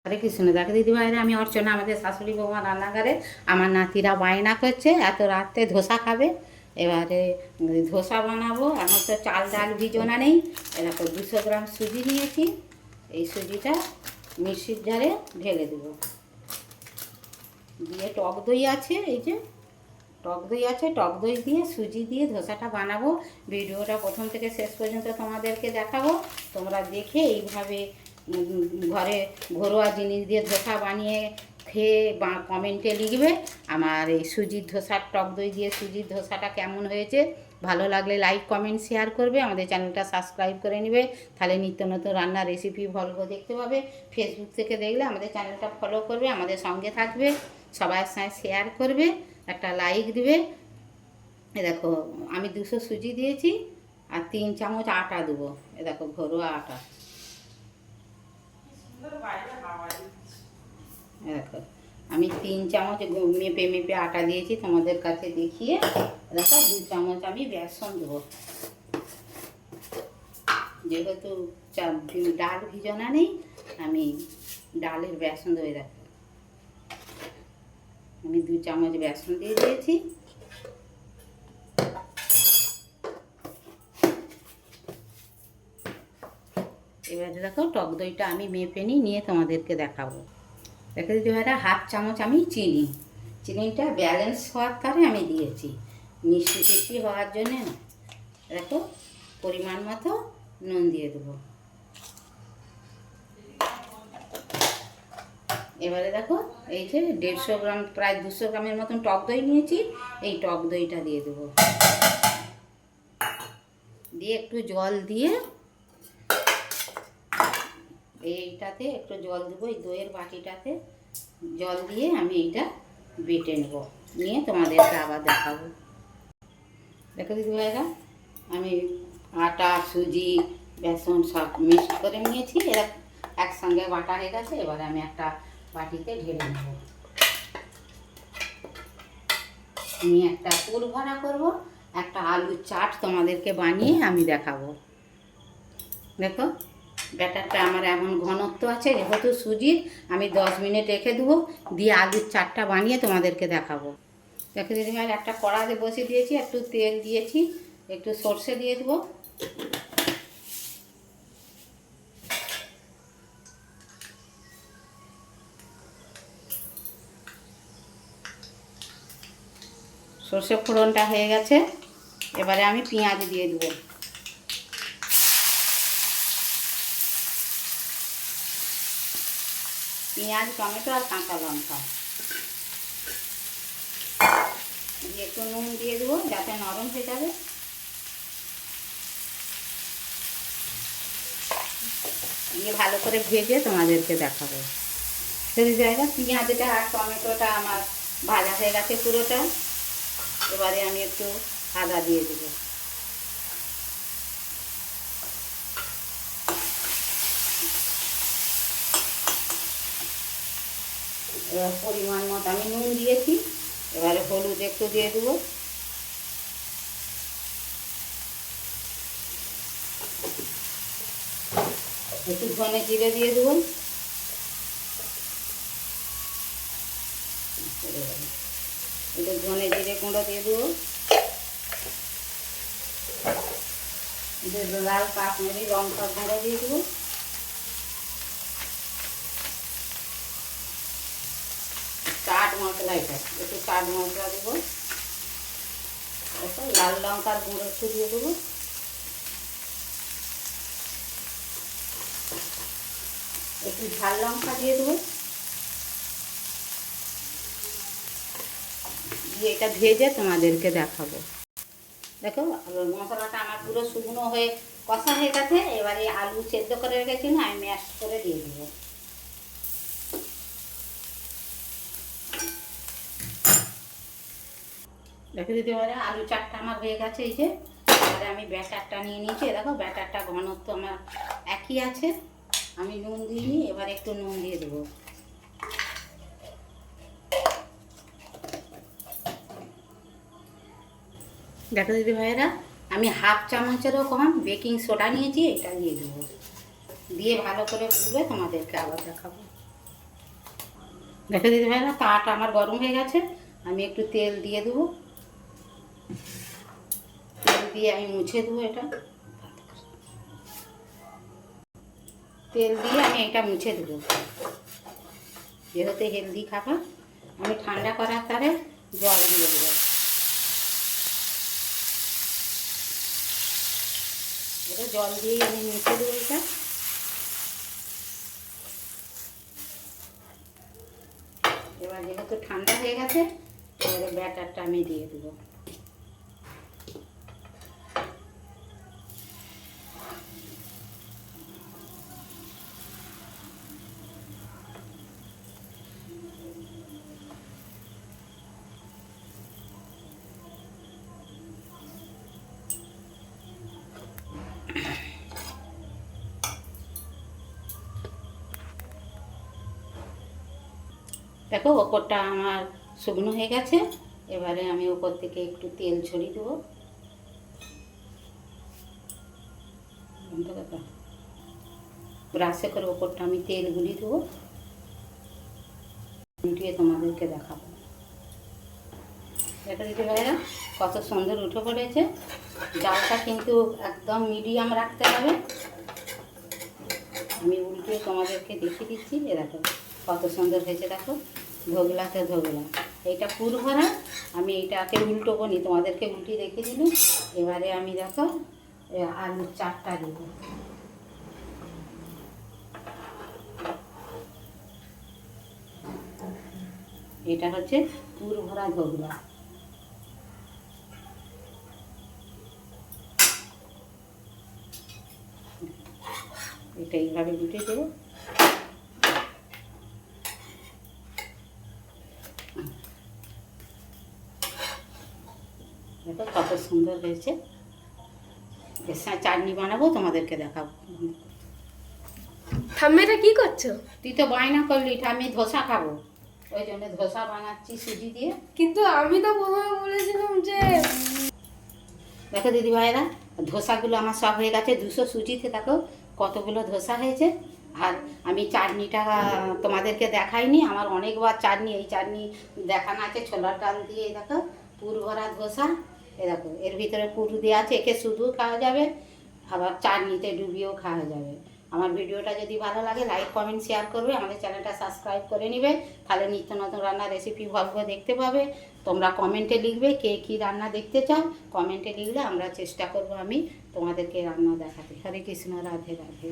হরে কৃষ্ণ। দেখো দিদিভাইরা, আমি অর্চনা, আমাদের শাশুড়ি বৌমা রান্নাঘরে। আমার নাতিরা বায়না করছে এত রাত্রে ধোসা খাবে। এবারে ধোসা বানাবো। এখন তো চাল ডাল ভিজোনা নেই। এরকম 200 গ্রাম সুজি নিয়েছি। এই সুজিটা মিক্সির জারে ঢেলে দেবো। দিয়ে টক দই আছে, এই যে টক দই আছে, টক দই দিয়ে সুজি দিয়ে ধোসাটা বানাবো। ভিডিওটা প্রথম থেকে শেষ পর্যন্ত তোমাদেরকে দেখাবো। তোমরা দেখে এইভাবে ঘরে ঘরোয়া জিনিস দিয়ে ধোসা বানিয়ে খেয়ে বা কমেন্টে লিখবে আমার এই সুজির ধোসার, টক দই দিয়ে সুজির ধোসাটা কেমন হয়েছে। ভালো লাগলে লাইক কমেন্ট শেয়ার করবে। আমাদের চ্যানেলটা সাবস্ক্রাইব করে নেবে, তাহলে নিত্য নতুন রান্নার রেসিপি ভলগ দেখতে পাবে। ফেসবুক থেকে দেখলে আমাদের চ্যানেলটা ফলো করবে, আমাদের সঙ্গে থাকবে, সবার সঙ্গে শেয়ার করবে, একটা লাইক দিবে। দেখো আমি 200 সুজি দিয়েছি আর 3 চামচ আটা দেবো। দেখো ঘরোয়া আটা। দেখো আমি 3 চামচ মেপে মেপে আটা দিয়েছি তোমাদের কাছে দেখিয়ে। দেখো 2 চামচ আমি বেসন দেবো। যেহেতু ডাল ভিজানো নেই, আমি ডালের বেসন দেবো। দেখো আমি 2 চামচ বেসন দিয়ে দিয়েছি। এবারে দেখো টক দইটা আমি মেপে নিয়ে তোমাদেরকে দেখাবো। দেখো দিদি ভাইরা, 1/2 চামচ আমি চিনিটা ব্যালেন্স হওয়ার কারণে আমি দিয়েছি, মিষ্টি টিষ্টি হওয়ার জন্যে না। দেখো পরিমাণ মতো নুন দিয়ে দেবো। এবারে দেখো এই যে 150 গ্রাম, প্রায় 200 গ্রামের মতন টক দই নিয়েছি। এই টক দইটা দিয়ে দেবো। দিয়ে একটু জল দিয়ে, এইটাতে একটু জল দেবো, এই দইয়ের বাটিটাতে জল দিয়ে আমি এইটা বেটে নেব, নিয়ে তোমাদেরকে আবার দেখাবো। দেখো দিদিভাইরা, আমি আটা, সুজি, বেসন সব মিক্স করে নিয়েছি। এরা একসঙ্গে বাটা হয়ে গেছে। এবারে আমি একটা বাটিতে ঢেলে নেব, নিয়ে একটা পুর ভরা করবো। একটা আলুর চাট তোমাদেরকে বানিয়ে আমি দেখাবো। দেখো ব্যাটারটা আমার এমন ঘনত্ব আছে, যেহেতু সুজির, আমি 10 মিনিট রেখে দেবো, দিয়ে আলুর চাটটা বানিয়ে তোমাদেরকে দেখাবো। দেখো দিদিভাই, একটা কড়াতে বসিয়ে দিয়েছি, একটু তেল দিয়েছি, একটু সর্ষে দিয়ে দেবো। সর্ষে ফোড়নটা হয়ে গেছে। এবারে আমি পেঁয়াজ দিয়ে দেবো। পেঁয়াজ, টমেটো আর কাঁচা লঙ্কা দিয়ে একটু নুন দিয়ে দেবো, যাতে নরম হয়ে যাবে। দিয়ে ভালো করে ভেজে তোমাদেরকে দেখাবো। যদি জায়গা পেঁয়াজটা আর টমেটোটা আমার ভাজা হয়ে গেছে পুরোটা। এবারে আমি একটু আদা দিয়ে দেবো। এবার পরিমাণ মতো আমি নুন দিয়েছি। এবারে হলুদ একটু দিয়ে দেবো। একটু ধনে জিরে দিয়ে দেবো। একটু ধনে জিরে গুঁড়ো দিয়ে দেবো। লাল কাশ্মীরি লঙ্কা গুঁড়ো দিয়ে দেবো। চাট মশলা, এটা একটু চাট মশলা দেবো। লাল লঙ্কার গুঁড়ো একটু দিয়ে দেবো। একটু ঝাল লঙ্কা দিয়ে দেবো। দিয়ে এটা ভেজে তোমাদেরকে দেখাবো। দেখো মশলাটা আমার পুরো শুকনো হয়ে কষা হয়ে গেছে। এবারে আলু সেদ্ধ করে রেখেছি না, আমি ম্যাশ করে দিয়ে দেবো। দেখো দিতে পারে আলু চাটটা আমার হয়ে গেছে। এই যে এবারে আমি ব্যাটারটা নিয়ে নিয়েছি। দেখো ব্যাটারটা ঘনত্ব আমার একই আছে, আমি নুন দিইনি। এবার একটু নুন দিয়ে দেবো। দেখো দিদি ভাইয়েরা, আমি 1/2 চামচেরও কম বেকিং সোডা নিয়েছি, এটা দিয়ে দেবো। দিয়ে ভালো করে গুলে তোমাদেরকে আবার দেখাবো। দেখো দিদি ভাইরা, তাটা আমার গরম হয়ে গেছে। আমি একটু তেল দিয়ে দেবো, তেল দিয়ে আমি মুছে দেবো এটা, তেল দিয়ে আমি এটা মুছে দেবো। যেহেতু হেলদি খাবার, আমি ঠান্ডা করার তারে জল দিয়ে দেবো। এটা জল দিয়েই আমি মুছে দেবো এটা। এবার যেহেতু ঠান্ডা হয়ে গেছে, এবারে ব্যাটারটা আমি দিয়ে দেবো। দেখো ওপরটা আমার শুকনো হয়ে গেছে। এবারে আমি ওপর থেকে একটু তেল ছড়িয়ে দেবো। ব্রাশে করে ওপরটা আমি তেল গুলিয়ে দেবো, উঠিয়ে তোমাদেরকে দেখাবো। দেখো দিতে ভাইরা, কত সুন্দর উঠে পড়েছে। জালটা কিন্তু একদম মিডিয়াম রাখতে হবে। আমি উল্টে তোমাদেরকে দেখিয়ে দিচ্ছি। এ দেখো কত সুন্দর হয়েছে, দেখো ধোগলাতে ধোগলা। এইটা পুর ভরা। আমি এইটাকে উল্টোবো নি, তোমাদেরকে উল্টে দেখিয়ে দিলাম। এবারে আমি দেখো আলুর চারটা দেব। এটা হচ্ছে পুর ভরা ধোগলা। এটা এইভাবে উল্টে দেবো। দেখো কত সুন্দর হয়েছে। এর সাথে চাটনি বানাবো, তোমাদেরকে দেখাবো। ঠাম্মিটা কি করছো? তুই তো বায়না করলি আমি ধোসা খাবো, ওই জন্য ধোসা বানাচ্ছি সুজি দিয়ে। কিন্তু আমি তো প্রথমে বলেছিলাম যে দেখো দিদি ভাইরা, ধোসাগুলো আমার সব হয়ে গেছে। 200 সুজিতে দেখো কতগুলো ধোসা হয়েছে। আর আমি চাটনিটা তোমাদেরকে দেখাইনি, আমার অনেকবার চাটনি, এই চাটনি দেখানো আছে ছোলার ডাল দিয়ে। দেখো পুর ভরা ধোসা। এ দেখো এর ভিতরে পুর দেওয়া আছে, একে শুধু খাওয়া যাবে, আবার চাটনিতে ডুবিয়েও খাওয়া যাবে। আমার ভিডিওটা যদি ভালো লাগে লাইক কমেন্ট শেয়ার করবে, আমাদের চ্যানেলটা সাবস্ক্রাইব করে নেবে, তাহলে নিত্য নতুন রান্নার রেসিপি ভালো দেখতে পাবে। তোমরা কমেন্টে লিখবে কে কী রান্না দেখতে চাও, কমেন্টে লিখলে আমরা চেষ্টা করব আমি তোমাদেরকে রান্না দেখাতে। হরে কৃষ্ণ, রাধে রাধে।